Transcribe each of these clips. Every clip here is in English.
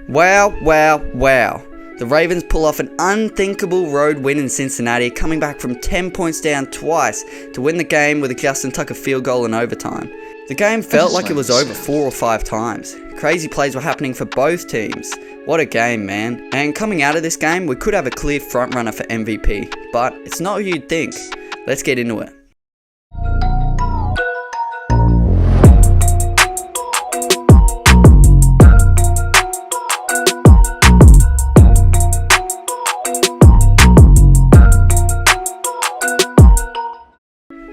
Wow, wow, wow. The Ravens pull off an unthinkable road win in Cincinnati, coming back from 10 points down twice to win the game with a Justin Tucker field goal in overtime. The game felt like it was over 4 or 5 times. Crazy plays were happening for both teams. What a game, man. And coming out of this game, we could have a clear frontrunner for MVP, but it's not who you'd think. Let's get into it.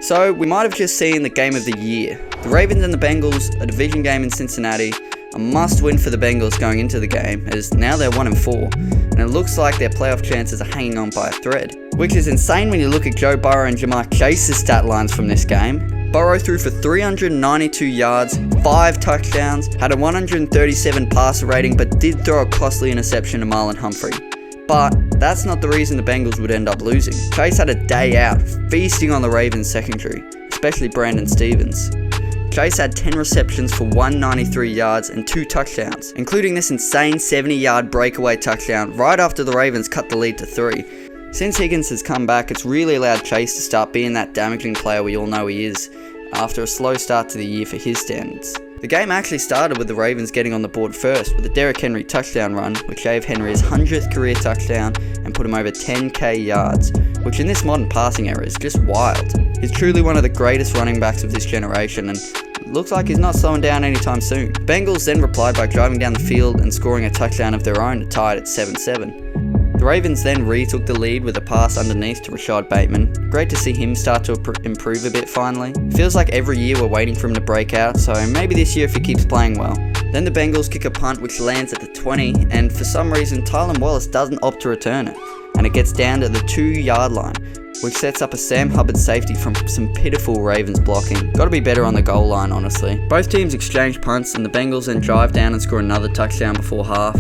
So, we might have just seen the game of the year. The Ravens and the Bengals, a division game in Cincinnati, a must-win for the Bengals going into the game, as now they're 1-4, and it looks like their playoff chances are hanging on by a thread. Which is insane when you look at Joe Burrow and Jamar Chase's stat lines from this game. Burrow threw for 392 yards, 5 touchdowns, had a 137 passer rating, but did throw a costly interception to Marlon Humphrey. But that's not the reason the Bengals would end up losing. Chase had a day out, feasting on the Ravens secondary, especially Brandon Stevens. Chase had 10 receptions for 193 yards and 2 touchdowns, including this insane 70-yard breakaway touchdown right after the Ravens cut the lead to 3. Since Higgins has come back, it's really allowed Chase to start being that damaging player we all know he is, after a slow start to the year for his standards. The game actually started with the Ravens getting on the board first with a Derrick Henry touchdown run, which gave Henry his 100th career touchdown and put him over 10k yards, which in this modern passing era is just wild. He's truly one of the greatest running backs of this generation and looks like he's not slowing down anytime soon. The Bengals then replied by driving down the field and scoring a touchdown of their own to tie it at 7-7. The Ravens then retook the lead with a pass underneath to Rashad Bateman. Great to see him start to improve a bit finally. Feels like every year we're waiting for him to break out, so maybe this year if he keeps playing well. Then the Bengals kick a punt which lands at the 20, and for some reason Tylan Wallace doesn't opt to return it, and it gets down to the 2-yard line, which sets up a Sam Hubbard safety from some pitiful Ravens blocking. Gotta be better on the goal line, honestly. Both teams exchange punts, and the Bengals then drive down and score another touchdown before half,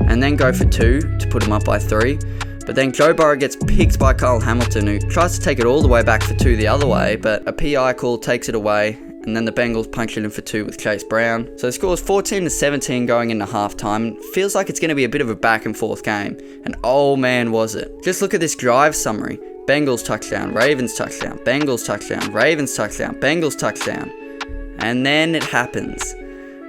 and then go for 2 to put them up by 3. But then Joe Burrow gets picked by Kyle Hamilton, who tries to take it all the way back for 2 the other way, but a PI call takes it away, and then the Bengals punch it in for 2 with Chase Brown. So the score is 14-17 going into halftime, and feels like it's going to be a bit of a back and forth game, and oh man was it. Just look at this drive summary. Bengals touchdown, Ravens touchdown, Bengals touchdown, Ravens touchdown, Bengals touchdown. And then it happens.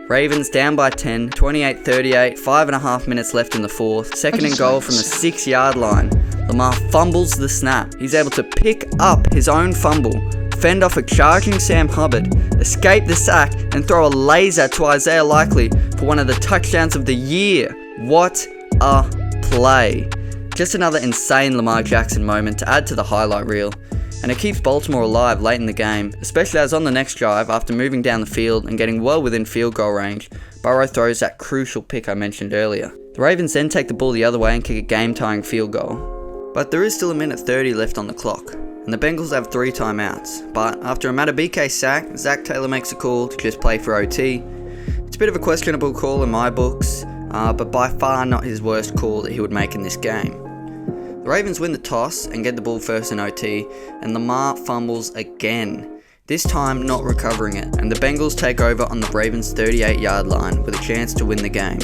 Ravens down by 10, 28-38, 5.5 minutes left in the fourth. Second and goal from the 6-yard line. Lamar fumbles the snap. He's able to pick up his own fumble, fend off a charging Sam Hubbard, escape the sack, and throw a laser to Isaiah Likely for one of the touchdowns of the year. What a play. Just another insane Lamar Jackson moment to add to the highlight reel. And it keeps Baltimore alive late in the game, especially as on the next drive, after moving down the field and getting well within field goal range, Burrow throws that crucial pick I mentioned earlier. The Ravens then take the ball the other way and kick a game-tying field goal. But there is still a minute 30 left on the clock, and the Bengals have 3 timeouts. But after a Matabike sack, Zach Taylor makes a call to just play for OT. It's a bit of a questionable call in my books, but by far not his worst call that he would make in this game. The Ravens win the toss and get the ball first in OT, and Lamar fumbles again, this time not recovering it, and the Bengals take over on the Ravens' 38-yard line with a chance to win the game.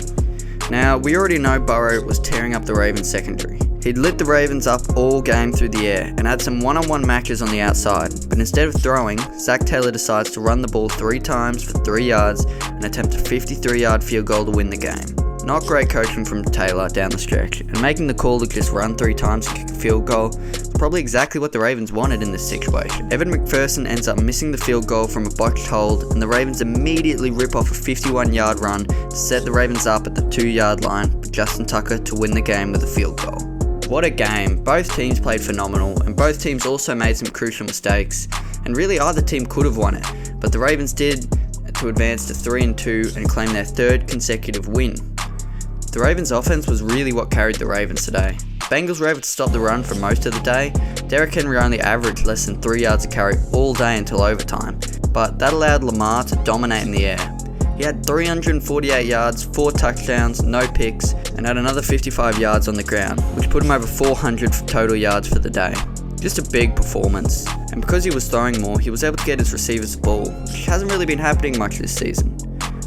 Now, we already know Burrow was tearing up the Ravens secondary. He'd lit the Ravens up all game through the air and had some one-on-one matches on the outside, but instead of throwing, Zach Taylor decides to run the ball 3 times for 3 yards and attempt a 53-yard field goal to win the game. Not great coaching from Taylor down the stretch, and making the call to just run 3 times and kick a field goal is probably exactly what the Ravens wanted in this situation. Evan McPherson ends up missing the field goal from a botched hold, and the Ravens immediately rip off a 51-yard run to set the Ravens up at the 2-yard line for Justin Tucker to win the game with a field goal. What a game. Both teams played phenomenal, and both teams also made some crucial mistakes, and really either team could have won it, but the Ravens did to advance to 3-2 and claim their 3rd consecutive win. The Ravens' offense was really what carried the Ravens today. Bengals were able to stop the run for most of the day. Derrick Henry only averaged less than 3 yards a carry all day until overtime, but that allowed Lamar to dominate in the air. He had 348 yards, 4 touchdowns, no picks, and had another 55 yards on the ground, which put him over 400 total yards for the day. Just a big performance, and because he was throwing more, he was able to get his receivers the ball, which hasn't really been happening much this season.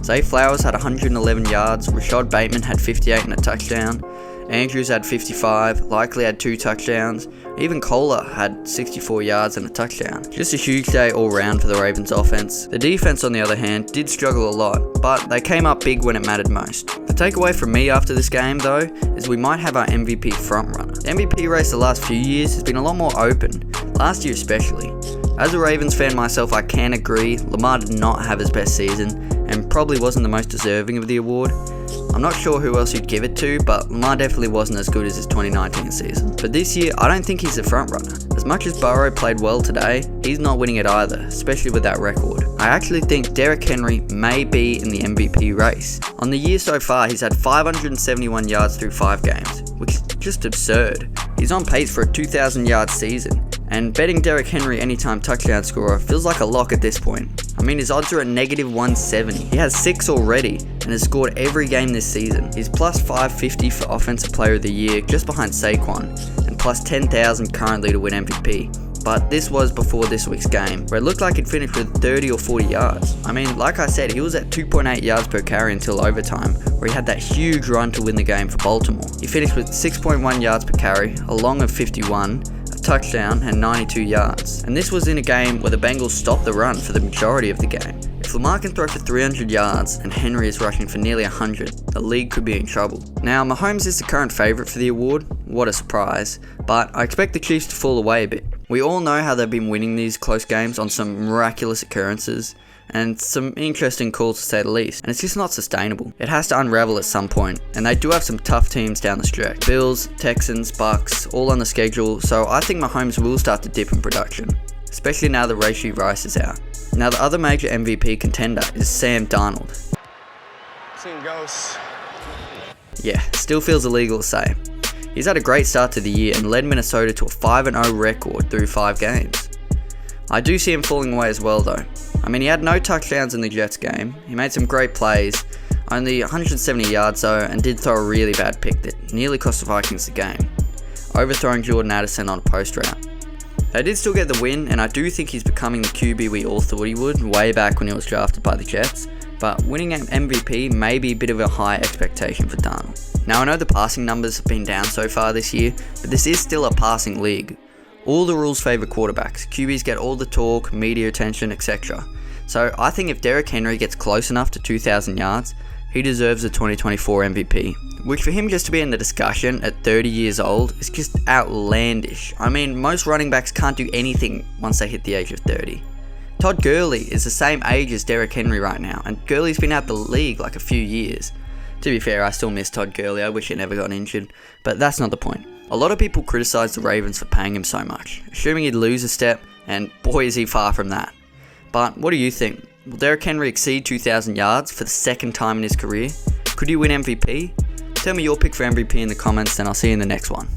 Zay Flowers had 111 yards, Rashad Bateman had 58 and a touchdown, Andrews had 55, Likely had 2 touchdowns, even Kohler had 64 yards and a touchdown. Just a huge day all round for the Ravens offense. The defense, on the other hand, did struggle a lot, but they came up big when it mattered most. The takeaway from me after this game, though, is we might have our MVP frontrunner. The MVP race the last few years has been a lot more open, last year especially. As a Ravens fan myself, I can agree Lamar did not have his best season and probably wasn't the most deserving of the award. I'm not sure who else you'd give it to, but Lamar definitely wasn't as good as his 2019 season. But this year, I don't think he's the frontrunner. As much as Burrow played well today, he's not winning it either, especially with that record. I actually think Derrick Henry may be in the MVP race. On the year so far, he's had 571 yards through 5 games, which is just absurd. He's on pace for a 2,000 yard season, and betting Derrick Henry anytime touchdown scorer feels like a lock at this point. I mean, his odds are at -170. He has 6 already and has scored every game this season. He's plus 550 for Offensive Player of the Year, just behind Saquon, and plus 10,000 currently to win MVP. But this was before this week's game, where it looked like he'd finished with 30 or 40 yards. I mean, like I said, he was at 2.8 yards per carry until overtime, where he had that huge run to win the game for Baltimore. He finished with 6.1 yards per carry, a long of 51, touchdown and 92 yards. And this was in a game where the Bengals stopped the run for the majority of the game. If Lamar can throw for 300 yards and Henry is rushing for nearly 100, the league could be in trouble. Now, Mahomes is the current favourite for the award, what a surprise, but I expect the Chiefs to fall away a bit. We all know how they've been winning these close games on some miraculous occurrences, and some interesting calls to say the least, and it's just not sustainable. It has to unravel at some point, and they do have some tough teams down the stretch. Bills, Texans, Bucks, all on the schedule, so I think Mahomes will start to dip in production, especially now that Rashee Rice is out. Now the other major MVP contender is Sam Darnold. Seeing ghosts. Yeah, still feels illegal to say. He's had a great start to the year and led Minnesota to a 5-0 record through 5 games. I do see him falling away as well though. I mean, he had no touchdowns in the Jets game, he made some great plays, only 170 yards though, and did throw a really bad pick that nearly cost the Vikings the game, overthrowing Jordan Addison on a post route. They did still get the win, and I do think he's becoming the QB we all thought he would way back when he was drafted by the Jets, but winning an MVP may be a bit of a high expectation for Darnold. Now I know the passing numbers have been down so far this year, but this is still a passing league. All the rules favour quarterbacks. QBs get all the talk, media attention, etc. So I think if Derrick Henry gets close enough to 2,000 yards, he deserves the 2024 MVP. Which for him just to be in the discussion at 30 years old is just outlandish. I mean, most running backs can't do anything once they hit the age of 30. Todd Gurley is the same age as Derrick Henry right now, and Gurley's been out the league like a few years. To be fair, I still miss Todd Gurley, I wish he never got injured, but that's not the point. A lot of people criticise the Ravens for paying him so much, assuming he'd lose a step, and boy is he far from that. But what do you think? Will Derrick Henry exceed 2,000 yards for the second time in his career? Could he win MVP? Tell me your pick for MVP in the comments, and I'll see you in the next one.